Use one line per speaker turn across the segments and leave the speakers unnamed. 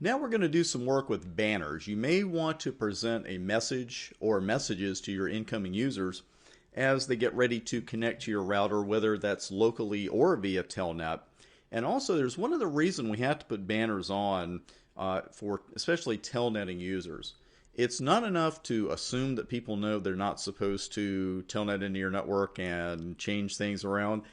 Now we're going to do some work with banners. You may want to present a message or messages to your incoming users as they get ready to connect to your router, whether that's locally or via Telnet. And also, there's one other reason we have to put banners on for especially Telnetting users. It's not enough to assume that people know they're not supposed to Telnet into your network and change things around.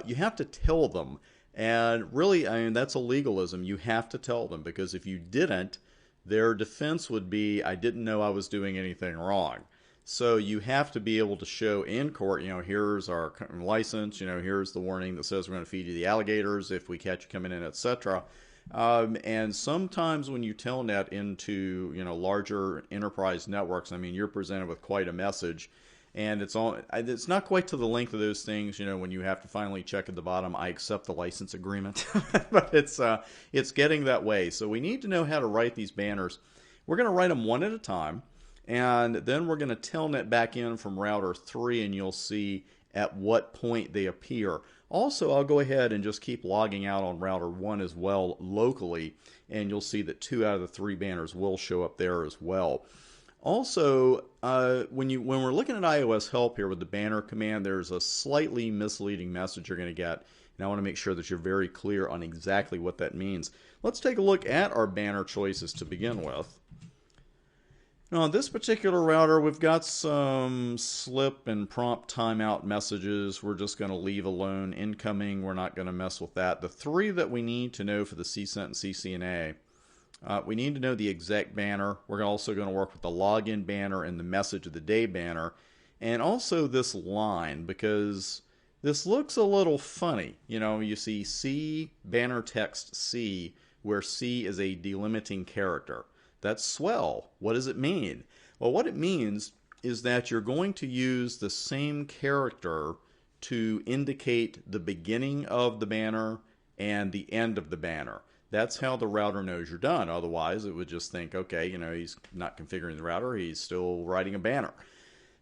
You have to tell them. And really, I mean, that's a legalism. You have to tell them, because if you didn't, their defense would be, I didn't know I was doing anything wrong. So you have to be able to show in court, here's our license, here's the warning that says we're going to feed you the alligators if we catch you coming in, etc. And sometimes when you telnet into, larger enterprise networks, I mean, you're presented with quite a message. And it's not quite to the length of those things, when you have to finally check at the bottom, I accept the license agreement. But it's getting that way. So we need to know how to write these banners. We're going to write them one at a time. And then we're going to telnet back in from router 3, and you'll see at what point they appear. Also, I'll go ahead and just keep logging out on router 1 as well locally, and you'll see that 2 out of the 3 banners will show up there as well. Also, when we're looking at iOS help here with the banner command, there's a slightly misleading message you're going to get, and I want to make sure that you're very clear on exactly what that means. Let's take a look at our banner choices to begin with. Now, on this particular router, we've got some slip and prompt timeout messages. We're just going to leave alone. Incoming, we're not going to mess with that. The 3 that we need to know for the CSENT and CCNA, we need to know the exec banner. We're also going to work with the login banner and the message of the day banner. And also this line, because this looks a little funny. You see C, banner text C, where C is a delimiting character. That's swell. What does it mean? Well, what it means is that you're going to use the same character to indicate the beginning of the banner and the end of the banner. That's how the router knows you're done. Otherwise, it would just think, okay, he's not configuring the router, he's still writing a banner.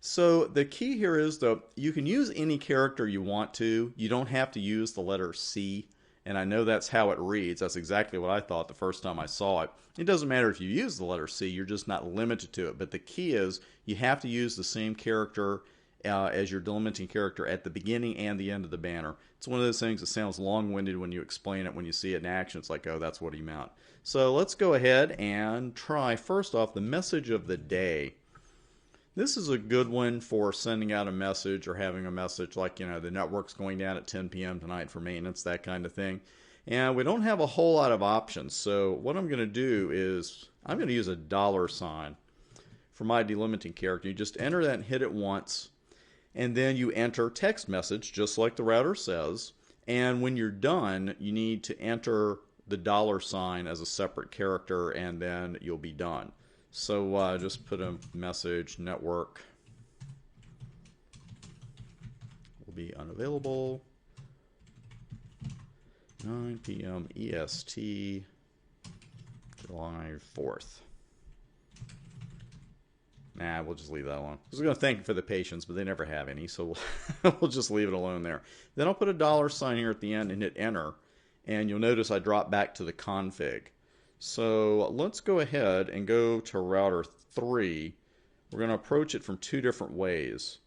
So the key here is, though, you can use any character you want to. You don't have to use the letter C. And I know that's how it reads. That's exactly what I thought the first time I saw it. It doesn't matter if you use the letter C, you're just not limited to it. But the key is you have to use the same character as your delimiting character at the beginning and the end of the banner. It's one of those things that sounds long-winded when you explain it. When you see it in action, it's like, oh, that's what he meant. So let's go ahead and try, first off, the message of the day. This is a good one for sending out a message or having a message like, the network's going down at 10 p.m. tonight for maintenance, that kind of thing. And we don't have a whole lot of options. So what I'm going to do is I'm going to use a $sign for my delimiting character. You just enter that and hit it once. And then you enter text message, just like the router says. And when you're done, you need to enter the $sign as a separate character, and then you'll be done. So just put a message, network will be unavailable, 9 p.m. EST, July 4th. Nah, we'll just leave that alone. I was going to thank them for the patience, but they never have any, so we'll just leave it alone there. Then I'll put a $sign here at the end and hit enter, and you'll notice I drop back to the config. So let's go ahead and go to router 3. We're going to approach it from 2 different ways.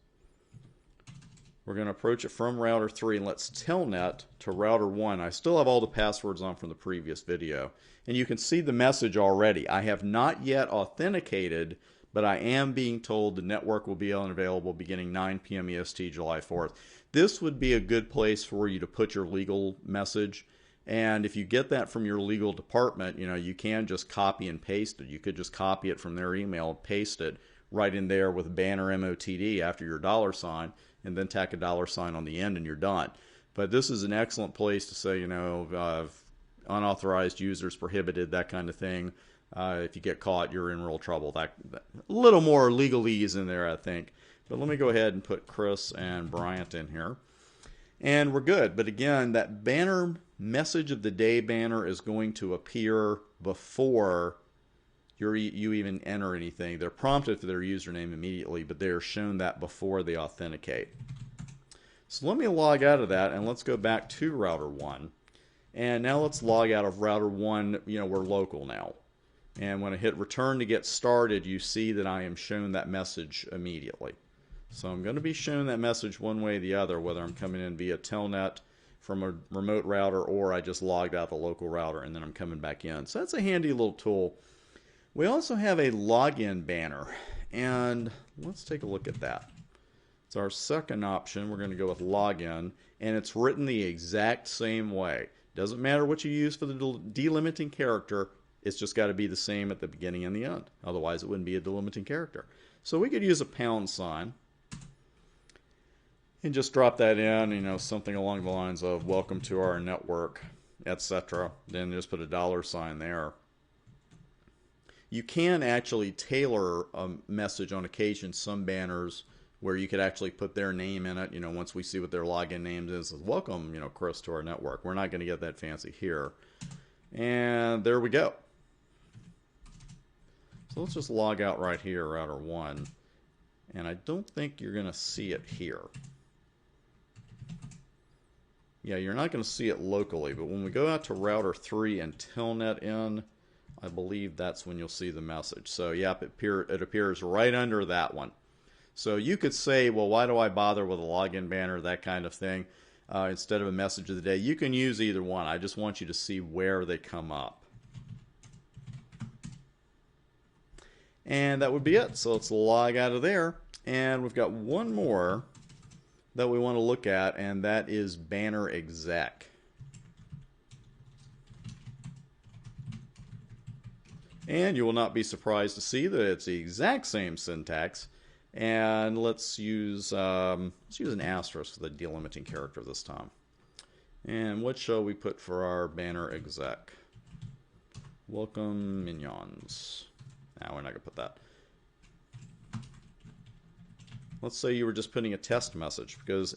We're going to approach it from router 3, and let's telnet to router 1. I still have all the passwords on from the previous video. And you can see the message already. I have not yet authenticated, but I am being told the network will be unavailable beginning 9 p.m. EST July 4th. This would be a good place for you to put your legal message. And if you get that from your legal department, you can just copy and paste it. You could just copy it from their email, paste it right in there with banner MOTD after your $sign, and then tack a $sign on the end, and you're done. But this is an excellent place to say, unauthorized users prohibited, that kind of thing. If you get caught, you're in real trouble. A little more legalese in there, I think. But let me go ahead and put Chris and Bryant in here. And we're good. But again, that banner message of the day banner is going to appear before you even enter anything. They're prompted for their username immediately, but they're shown that before they authenticate. So let me log out of that, and let's go back to router 1. And now let's log out of router 1. We're local now. And when I hit return to get started, you see that I am shown that message immediately. So I'm going to be shown that message one way or the other, whether I'm coming in via Telnet from a remote router or I just logged out the local router and then I'm coming back in. So that's a handy little tool. We also have a login banner, and let's take a look at that. It's our second option. We're going to go with login, and it's written the exact same way. Doesn't matter what you use for the delimiting character, it's just got to be the same at the beginning and the end. Otherwise, it wouldn't be a delimiting character. So we could use a pound sign and just drop that in, something along the lines of welcome to our network, etc. Then just put a $sign there. You can actually tailor a message on occasion, some banners, where you could actually put their name in it. Once we see what their login name is, welcome, Chris, to our network. We're not going to get that fancy here. And there we go. So let's just log out right here, router 1. And I don't think you're going to see it here. Yeah, you're not going to see it locally, but when we go out to router 3 and telnet in, I believe that's when you'll see the message. So, yep, it appears right under that one. So you could say, well, why do I bother with a login banner, that kind of thing, instead of a message of the day? You can use either one. I just want you to see where they come up. And that would be it. So let's log out of there. And we've got one more that we want to look at, and that is banner exec. And you will not be surprised to see that it's the exact same syntax. And let's use an asterisk for the delimiting character this time. And what shall we put for our banner exec? Welcome minions. No, we're not going to put that. Let's say you were just putting a test message, because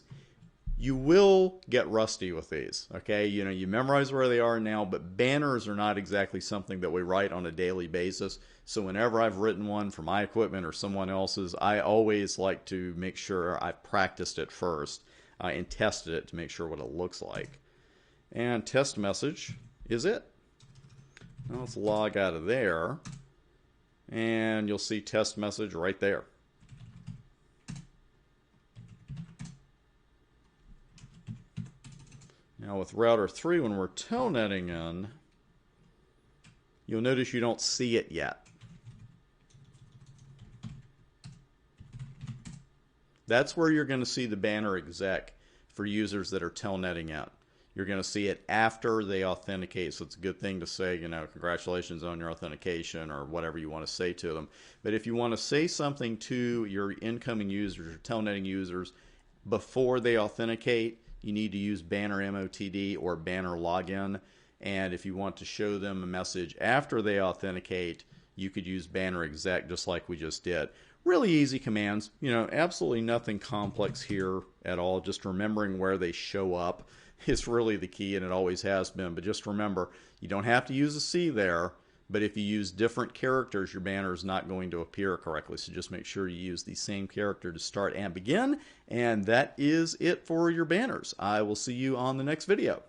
you will get rusty with these, okay? You memorize where they are now, but banners are not exactly something that we write on a daily basis. So whenever I've written one for my equipment or someone else's, I always like to make sure I've practiced it first and tested it to make sure what it looks like. And test message is it. Now let's log out of there, and you'll see test message right there. Now with router 3, when we're telnetting in, you'll notice you don't see it yet. That's where you're going to see the banner exec for users that are telnetting in. You're going to see it after they authenticate, so it's a good thing to say, congratulations on your authentication or whatever you want to say to them. But if you want to say something to your incoming users or telnetting users before they authenticate, you need to use banner MOTD or banner login. And if you want to show them a message after they authenticate, you could use banner exec just like we just did. Really easy commands, absolutely nothing complex here at all. Just remembering where they show up is really the key, and it always has been. But just remember, you don't have to use a C there, but if you use different characters, your banner is not going to appear correctly. So just make sure you use the same character to start and begin. And that is it for your banners. I will see you on the next video.